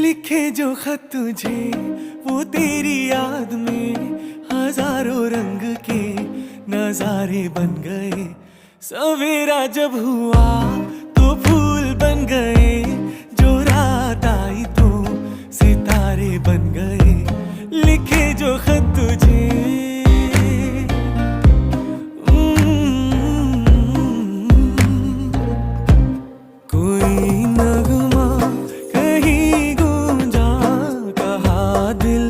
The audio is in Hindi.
लिखे जो खत तुझे वो तेरी याद में हजारों रंग के नजारे बन गए। सवेरा जब हुआ तो फूल बन गए, जो रात आई तो सितारे बन गए।